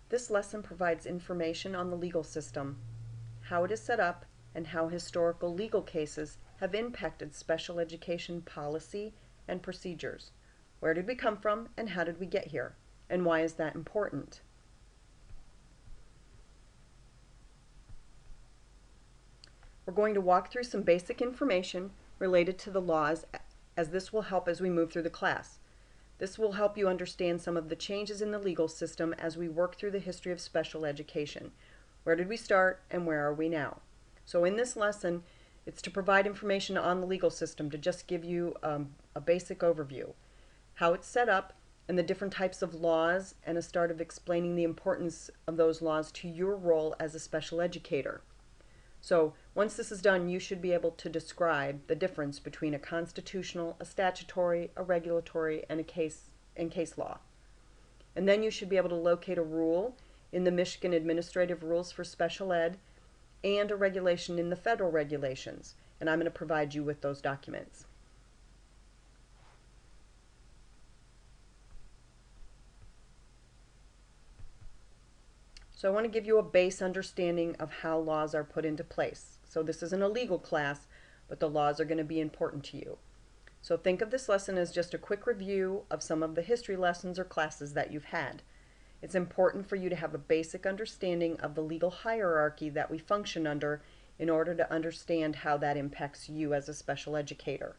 This lesson provides information on the legal system, how it is set up, and how historical legal cases have impacted special education policy and procedures. Where did we come from and how did we get here? And why is that important? We're going to walk through some basic information related to the laws, as this will help as we move through the class. This will help you understand some of the changes in the legal system as we work through the history of special education. Where did we start and where are we now? So in this lesson, it's to provide information on the legal system, to just give you a basic overview, how it's set up, and the different types of laws, and a start of explaining the importance of those laws to your role as a special educator. So once this is done, you should be able to describe the difference between a constitutional, a statutory, a regulatory, and case law. And then you should be able to locate a rule in the Michigan Administrative Rules for Special Ed and a regulation in the federal regulations. And I'm going to provide you with those documents. So I want to give you a base understanding of how laws are put into place. So this isn't a legal class, but the laws are going to be important to you. So think of this lesson as just a quick review of some of the history lessons or classes that you've had. It's important for you to have a basic understanding of the legal hierarchy that we function under in order to understand how that impacts you as a special educator.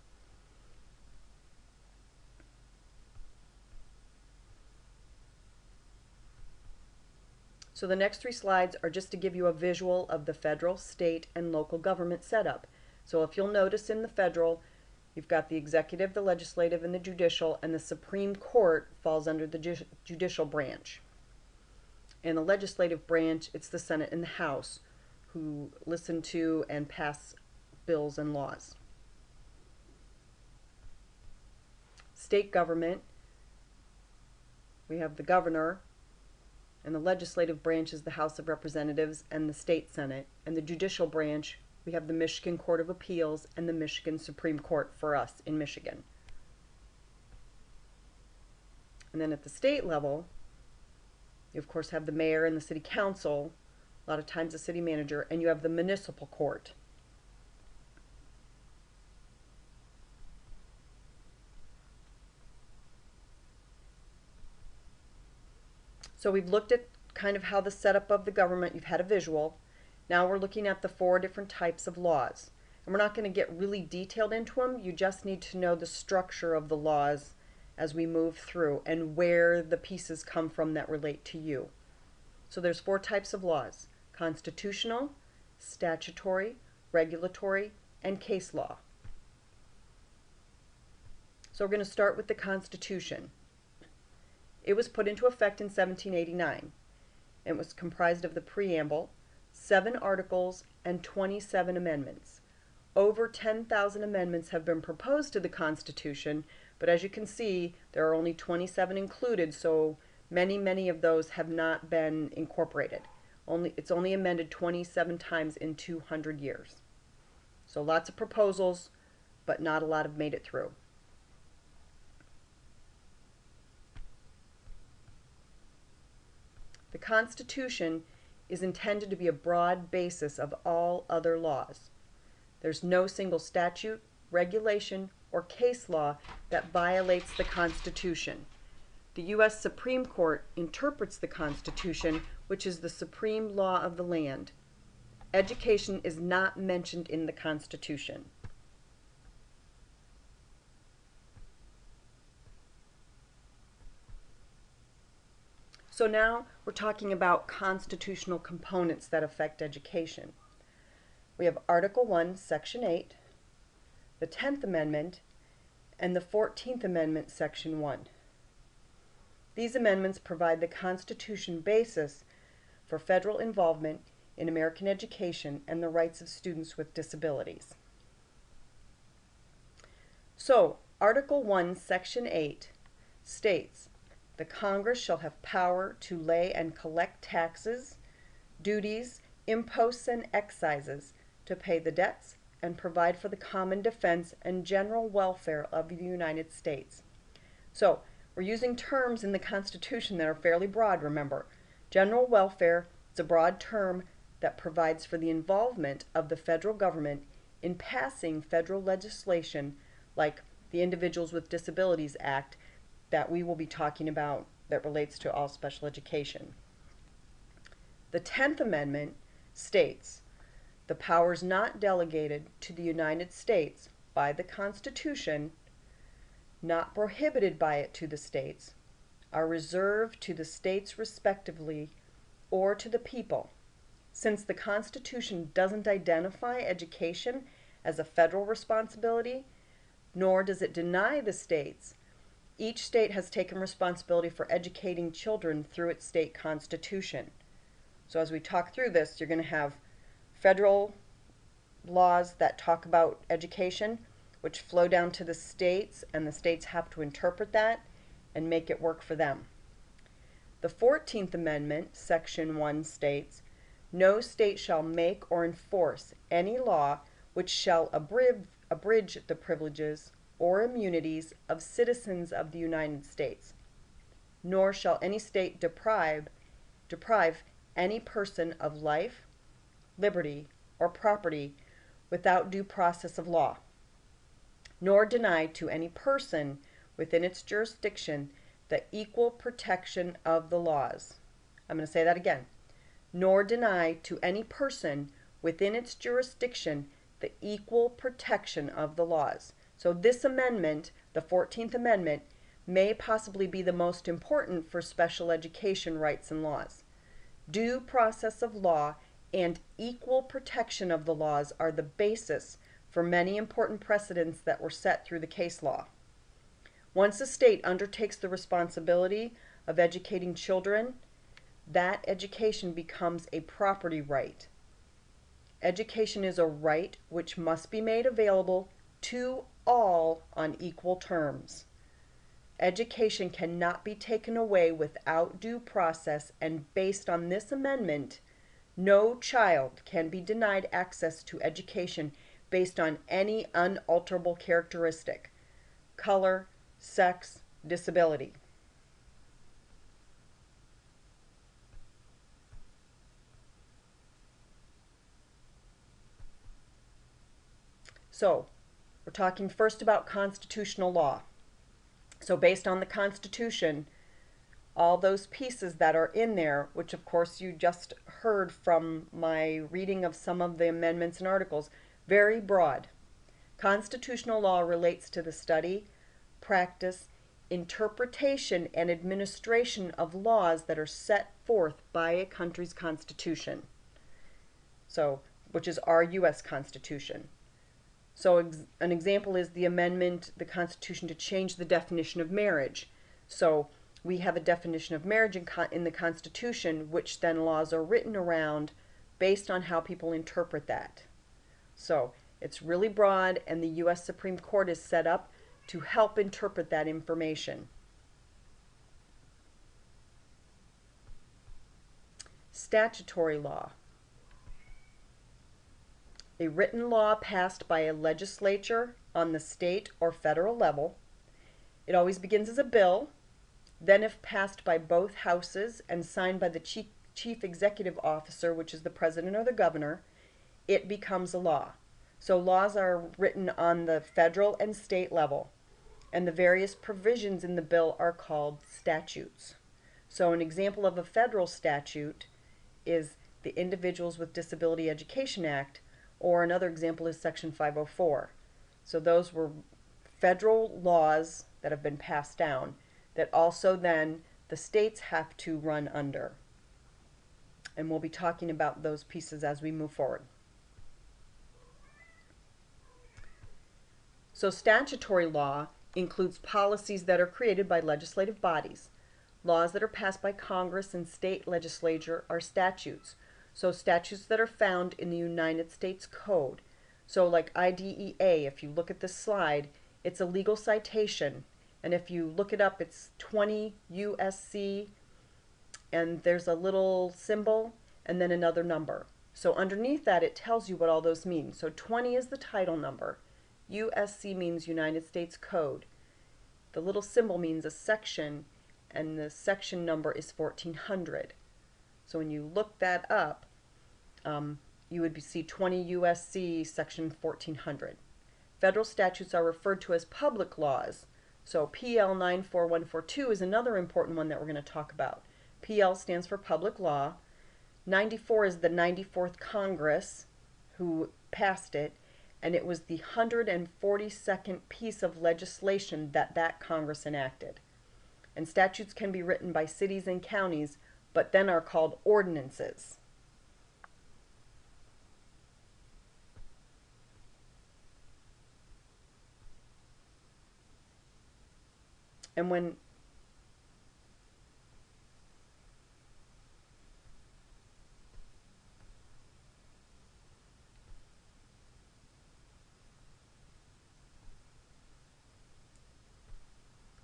So the next 3 slides are just to give you a visual of the federal, state, and local government setup. So if you'll notice in the federal, you've got the executive, the legislative, and the judicial, and the Supreme Court falls under the judicial branch. In the legislative branch, it's the Senate and the House who listen to and pass bills and laws. State government, we have the governor, and the legislative branch is the House of Representatives and the State Senate. And the judicial branch, we have the Michigan Court of Appeals and the Michigan Supreme Court for us in Michigan. And then at the state level, you of course have the mayor and the city council, a lot of times the city manager, and you have the municipal court. So we've looked at kind of how the setup of the government, you've had a visual. Now we're looking at the 4 different types of laws. And we're not going to get really detailed into them. You just need to know the structure of the laws as we move through and where the pieces come from that relate to you. So there's 4 types of laws: constitutional, statutory, regulatory, and case law. So we're going to start with the Constitution. It was put into effect in 1789. It was comprised of the preamble, 7 articles, and 27 amendments. Over 10,000 amendments have been proposed to the Constitution, but as you can see, there are only 27 included, so many of those have not been incorporated. It's only amended 27 times in 200 years. So lots of proposals, but not a lot have made it through. The Constitution is intended to be a broad basis of all other laws. There's no single statute, regulation, or case law that violates the Constitution. The U.S. Supreme Court interprets the Constitution, which is the supreme law of the land. Education is not mentioned in the Constitution. So now we're talking about constitutional components that affect education. We have Article 1, Section 8, the 10th Amendment, and the 14th Amendment, Section 1. These amendments provide the Constitution basis for federal involvement in American education and the rights of students with disabilities. So, Article 1, Section 8 states, "The Congress shall have power to lay and collect taxes, duties, imposts, and excises, to pay the debts, and provide for the common defense and general welfare of the United States." So, we're using terms in the Constitution that are fairly broad, remember. General welfare is a broad term that provides for the involvement of the federal government in passing federal legislation like the Individuals with Disabilities Act that we will be talking about that relates to all special education. The 10th Amendment states, the powers not delegated to the United States by the Constitution, not prohibited by it to the states, are reserved to the states respectively or to the people. Since the Constitution doesn't identify education as a federal responsibility, nor does it deny the states, each state has taken responsibility for educating children through its state constitution. So as we talk through this, you're going to have federal laws that talk about education, which flow down to the states, and the states have to interpret that and make it work for them. The 14th Amendment, Section 1 states, no state shall make or enforce any law which shall abridge the privileges or immunities of citizens of the United States, nor shall any state deprive any person of life, liberty, or property without due process of law, nor deny to any person within its jurisdiction the equal protection of the laws. I'm going to say that again. Nor deny to any person within its jurisdiction the equal protection of the laws. So this amendment, the 14th Amendment, may possibly be the most important for special education rights and laws. Due process of law and equal protection of the laws are the basis for many important precedents that were set through the case law. Once a state undertakes the responsibility of educating children, that education becomes a property right. Education is a right which must be made available to all on equal terms. Education cannot be taken away without due process, and based on this amendment, no child can be denied access to education based on any unalterable characteristic, color, sex, disability. So, we're talking first about constitutional law. So based on the Constitution, all those pieces that are in there, which of course you just heard from my reading of some of the amendments and articles, very broad. Constitutional law relates to the study, practice, interpretation, and administration of laws that are set forth by a country's constitution. So, which is our U.S. Constitution. So an example is the amendment, the Constitution, to change the definition of marriage. So we have a definition of marriage in the Constitution, which then laws are written around based on how people interpret that. So it's really broad, and the U.S. Supreme Court is set up to help interpret that information. Statutory law. A written law passed by a legislature on the state or federal level. It always begins as a bill. Then, if passed by both houses and signed by the chief executive officer, which is the president or the governor, it becomes a law. So laws are written on the federal and state level, and the various provisions in the bill are called statutes. So an example of a federal statute is the Individuals with Disability Education Act, or another example is Section 504. So those were federal laws that have been passed down that also then the states have to run under. And we'll be talking about those pieces as we move forward. So statutory law includes policies that are created by legislative bodies. Laws that are passed by Congress and state legislature are statutes. So statutes that are found in the United States Code. So like IDEA, if you look at this slide, it's a legal citation. And if you look it up, it's 20 USC, and there's a little symbol and then another number. So underneath that, it tells you what all those mean. So 20 is the title number. USC means United States Code. The little symbol means a section, and the section number is 1400. So when you look that up, you would see 20 U.S.C. section 1400. Federal statutes are referred to as public laws. So PL 94142 is another important one that we're going to talk about. PL stands for public law. 94 is the 94th Congress who passed it, and it was the 142nd piece of legislation that Congress enacted. And statutes can be written by cities and counties, but then are called ordinances. And when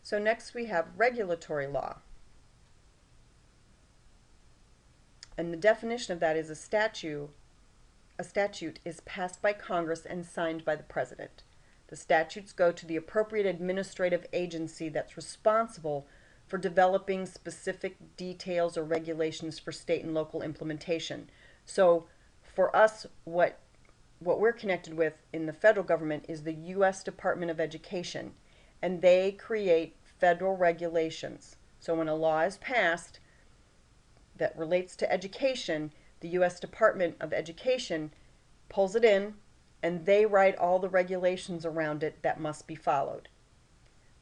So next we have regulatory law. And the definition of that is a statute is passed by Congress and signed by the President. The statutes go to the appropriate administrative agency that's responsible for developing specific details or regulations for state and local implementation. So for us, what we're connected with in the federal government is the U.S. Department of Education, and they create federal regulations. So when a law is passed that relates to education, the U.S. Department of Education pulls it in, and they write all the regulations around it that must be followed.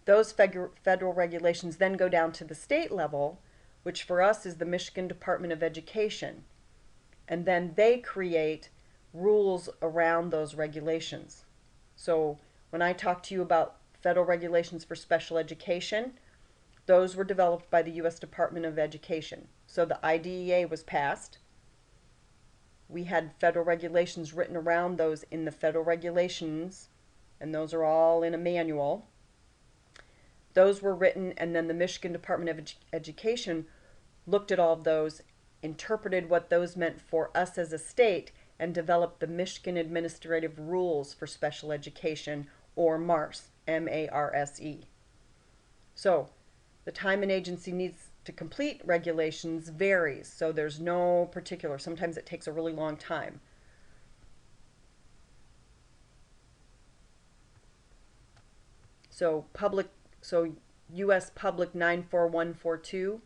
Those federal regulations then go down to the state level, which for us is the Michigan Department of Education. And then they create rules around those regulations. So when I talk to you about federal regulations for special education, those were developed by the U.S. Department of Education. So the IDEA was passed. We had federal regulations written around those in the federal regulations, and those are all in a manual. Those were written, and then the Michigan Department of Education looked at all of those, interpreted what those meant for us as a state, and developed the Michigan Administrative Rules for Special Education, or MARS, M-A-R-S-E. So the time an agency needs to complete regulations varies, so there's no particular. Sometimes it takes a really long time. So U.S. Public 94142,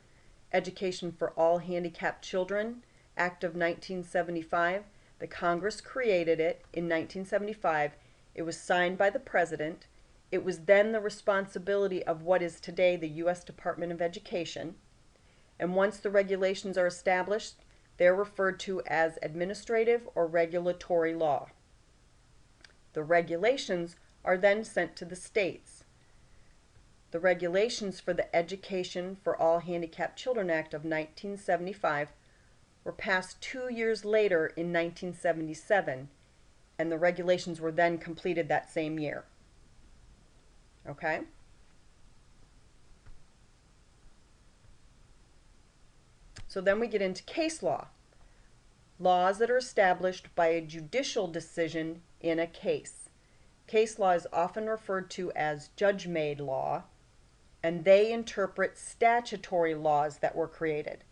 Education for All Handicapped Children, Act of 1975. The Congress created it in 1975. It was signed by the President. It was then the responsibility of what is today the U.S. Department of Education. And once the regulations are established, they're referred to as administrative or regulatory law. The regulations are then sent to the states. The regulations for the Education for All Handicapped Children Act of 1975 were passed 2 years later in 1977, and the regulations were then completed that same year. Okay? So then we get into case law. Laws that are established by a judicial decision in a case. Case law is often referred to as judge-made law, and they interpret statutory laws that were created.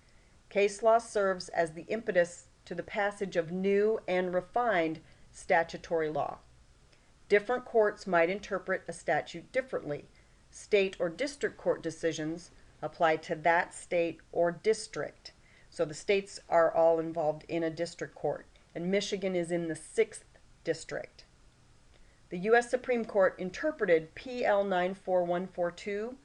Case law serves as the impetus to the passage of new and refined statutory law. Different courts might interpret a statute differently. State or district court decisions apply to that state or district. So the states are all involved in a district court, and Michigan is in the 6th district. The U.S. Supreme Court interpreted PL 94142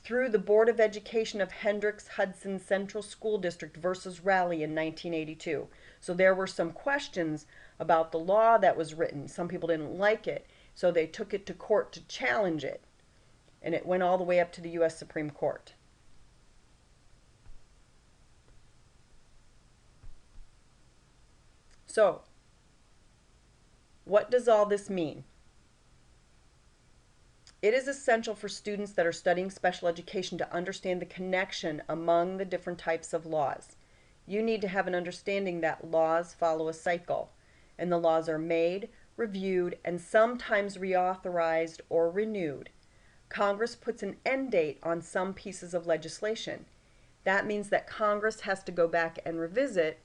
through the Board of Education of Hendricks-Hudson Central School District versus Raleigh in 1982. So there were some questions about the law that was written. Some people didn't like it, so they took it to court to challenge it. And it went all the way up to the U.S. Supreme Court. So, what does all this mean? It is essential for students that are studying special education to understand the connection among the different types of laws. You need to have an understanding that laws follow a cycle, and the laws are made, reviewed, and sometimes reauthorized or renewed. Congress puts an end date on some pieces of legislation. That means that Congress has to go back and revisit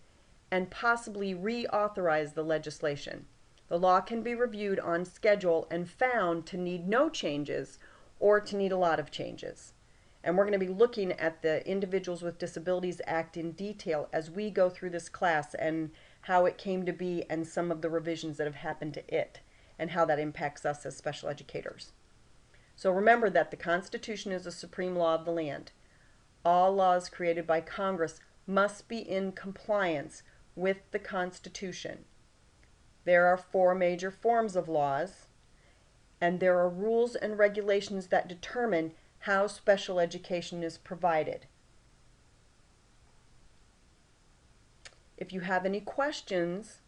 and possibly reauthorize the legislation. The law can be reviewed on schedule and found to need no changes or to need a lot of changes. And we're going to be looking at the Individuals with Disabilities Act in detail as we go through this class and how it came to be and some of the revisions that have happened to it and how that impacts us as special educators. So remember that the Constitution is the supreme law of the land. All laws created by Congress must be in compliance with the Constitution. There are 4 major forms of laws, and there are rules and regulations that determine how special education is provided. If you have any questions,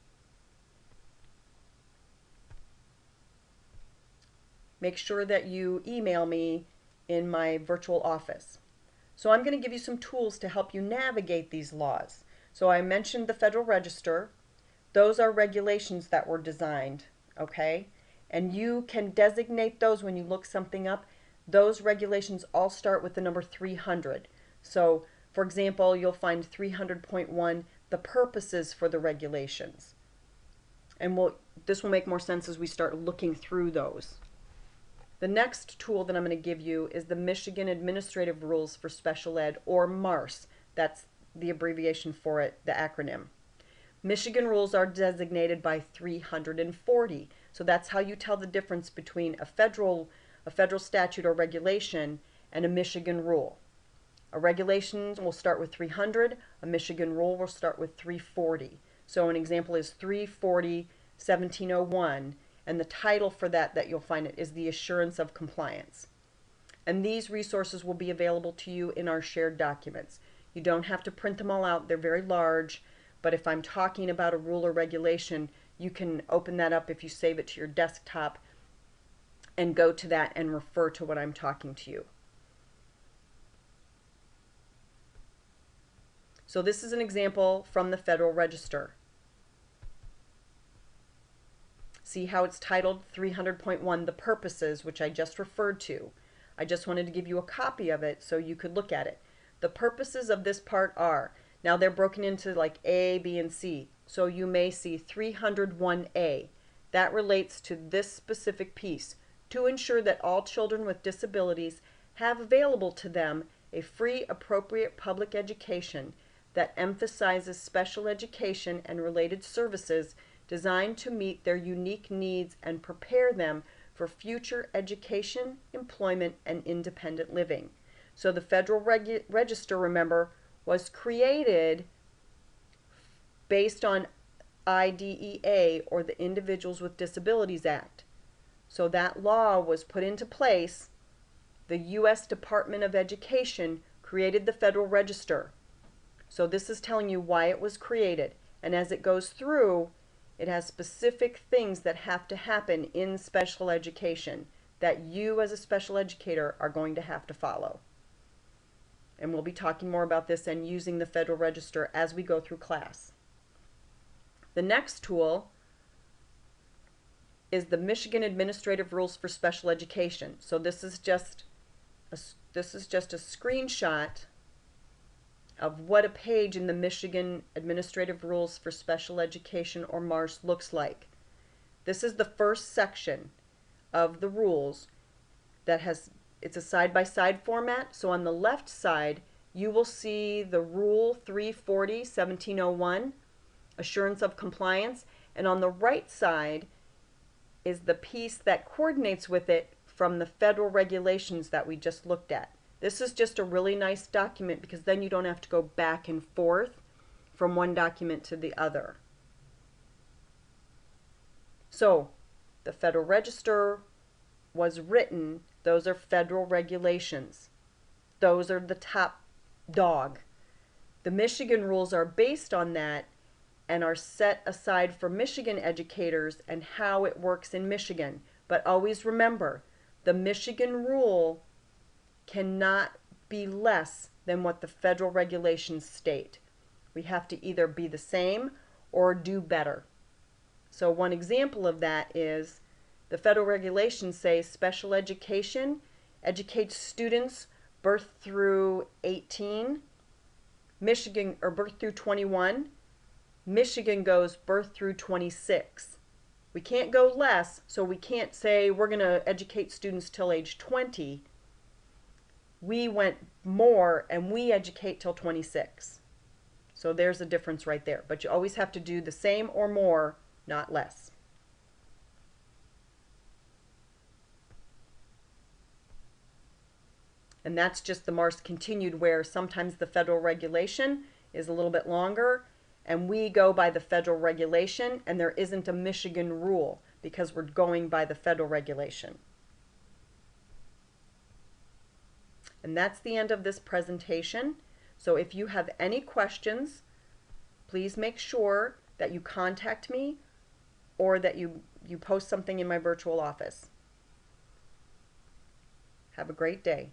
make sure that you email me in my virtual office. So I'm going to give you some tools to help you navigate these laws. So I mentioned the Federal Register. Those are regulations that were designed, okay? And you can designate those when you look something up. Those regulations all start with the number 300. So, for example, you'll find 300.1, the purposes for the regulations. And this will make more sense as we start looking through those. The next tool that I'm going to give you is the Michigan Administrative Rules for Special Ed, or MARS. That's the abbreviation for it, the acronym. Michigan rules are designated by 340. So that's how you tell the difference between a federal statute or regulation and a Michigan rule. A regulation will start with 300, a Michigan rule will start with 340. So an example is 340-1701, and the title for that you'll find it is the Assurance of Compliance. And these resources will be available to you in our shared documents. You don't have to print them all out, they're very large, but if I'm talking about a rule or regulation, you can open that up if you save it to your desktop and go to that and refer to what I'm talking to you. So this is an example from the Federal Register. See how it's titled 300.1, the purposes, which I just referred to. I just wanted to give you a copy of it so you could look at it. The purposes of this part are, now they're broken into like A, B, and C. So you may see 301A. That relates to this specific piece, to ensure that all children with disabilities have available to them a free, appropriate public education that emphasizes special education and related services designed to meet their unique needs and prepare them for future education, employment, and independent living. So the Federal Register, remember, was created based on IDEA, or the Individuals with Disabilities Act. So that law was put into place. The U.S. Department of Education created the Federal Register. So this is telling you why it was created. And as it goes through, it has specific things that have to happen in special education that you as a special educator are going to have to follow. And we'll be talking more about this and using the Federal Register as we go through class. The next tool is the Michigan Administrative Rules for Special Education. So this is just a screenshot of what a page in the Michigan Administrative Rules for Special Education, or MARS, looks like. This is the first section of the rules that it's a side-by-side format. So on the left side, you will see the Rule 340-1701, Assurance of Compliance, and on the right side is the piece that coordinates with it from the federal regulations that we just looked at. This is just a really nice document because then you don't have to go back and forth from one document to the other. So, the Federal Register was written, those are federal regulations. Those are the top dog. The Michigan rules are based on that and are set aside for Michigan educators and how it works in Michigan. But always remember, the Michigan rule cannot be less than what the federal regulations state. We have to either be the same or do better. So one example of that is the federal regulations say special education educates students birth through 18 Michigan, or birth through 21, Michigan goes birth through 26. We can't go less, so we can't say we're going to educate students till age 20. We went more and we educate till 26. So there's a difference right there. But you always have to do the same or more, not less. And that's just the Mars continued, where sometimes the federal regulation is a little bit longer and we go by the federal regulation, and there isn't a Michigan rule because we're going by the federal regulation. And that's the end of this presentation. So if you have any questions, please make sure that you contact me or that you post something in my virtual office. Have a great day.